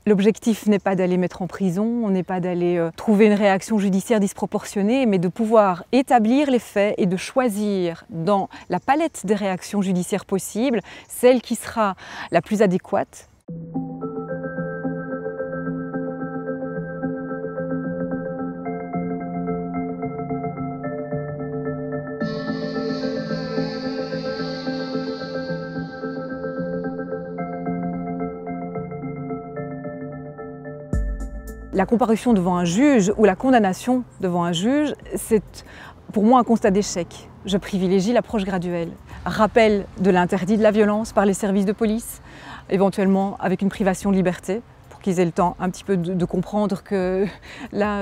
L'objectif n'est pas d'aller mettre en prison, on n'est pas d'aller trouver une réaction judiciaire disproportionnée, mais de pouvoir établir les faits et de choisir dans la palette des réactions judiciaires possibles celle qui sera la plus adéquate. La comparution devant un juge ou la condamnation devant un juge, c'est pour moi un constat d'échec. Je privilégie l'approche graduelle. Rappel de l'interdit de la violence par les services de police, éventuellement avec une privation de liberté, pour qu'ils aient le temps un petit peu de comprendre que là,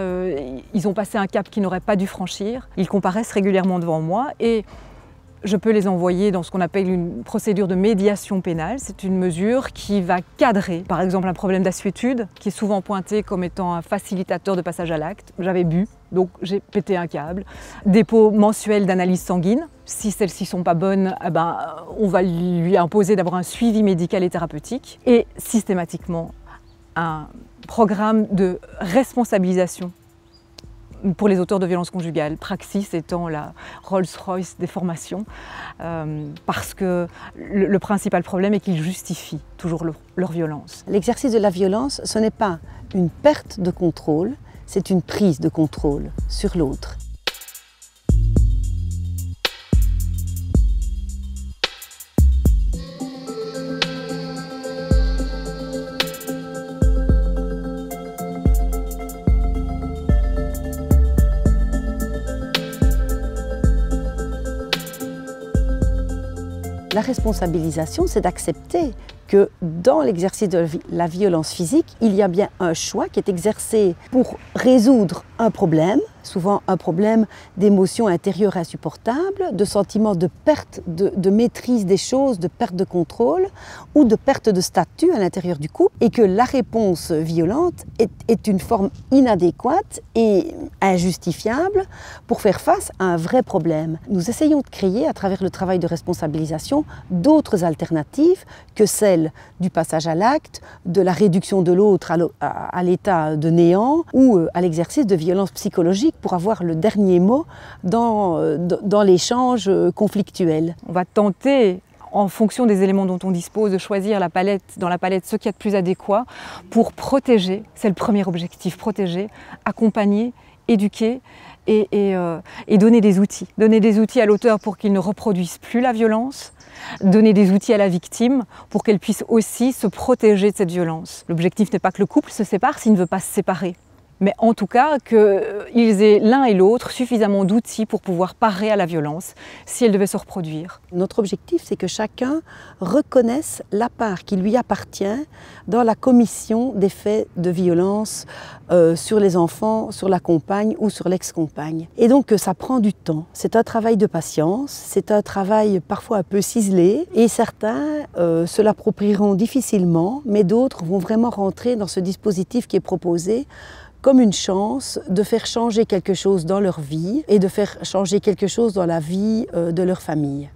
ils ont passé un cap qu'ils n'auraient pas dû franchir. Ils comparaissent régulièrement devant moi et je peux les envoyer dans ce qu'on appelle une procédure de médiation pénale. C'est une mesure qui va cadrer, par exemple, un problème d'assuétude, qui est souvent pointé comme étant un facilitateur de passage à l'acte. J'avais bu, donc j'ai pété un câble. Dépôt mensuel d'analyse sanguine. Si celles-ci ne sont pas bonnes, on va lui imposer d'avoir un suivi médical et thérapeutique. Et systématiquement, un programme de responsabilisation pour les auteurs de violences conjugales, Praxis étant la Rolls-Royce des formations, parce que le principal problème est qu'ils justifient toujours leur violence. L'exercice de la violence, ce n'est pas une perte de contrôle, c'est une prise de contrôle sur l'autre. La responsabilisation, c'est d'accepter que dans l'exercice de la violence physique, il y a bien un choix qui est exercé pour résoudre un problème, souvent un problème d'émotions intérieures insupportables, de sentiments de perte de maîtrise des choses, de perte de contrôle ou de perte de statut à l'intérieur du couple, et que la réponse violente est une forme inadéquate et injustifiable pour faire face à un vrai problème. Nous essayons de créer, à travers le travail de responsabilisation, d'autres alternatives que celles du passage à l'acte, de la réduction de l'autre à l'état de néant ou à l'exercice de violence psychologique pour avoir le dernier mot dans l'échange conflictuel. On va tenter, en fonction des éléments dont on dispose, de choisir dans la palette ce qu'il y a de plus adéquat pour protéger, c'est le premier objectif, protéger, accompagner, éduquer et donner des outils. Donner des outils à l'auteur pour qu'il ne reproduise plus la violence, donner des outils à la victime pour qu'elle puisse aussi se protéger de cette violence. L'objectif n'est pas que le couple se sépare s'il ne veut pas se séparer, mais en tout cas qu'ils aient l'un et l'autre suffisamment d'outils pour pouvoir parer à la violence si elle devait se reproduire. Notre objectif, c'est que chacun reconnaisse la part qui lui appartient dans la commission des faits de violence sur les enfants, sur la compagne ou sur l'ex-compagne. Et donc ça prend du temps. C'est un travail de patience, c'est un travail parfois un peu ciselé et certains se l'approprieront difficilement, mais d'autres vont vraiment rentrer dans ce dispositif qui est proposé comme une chance de faire changer quelque chose dans leur vie et de faire changer quelque chose dans la vie de leur famille.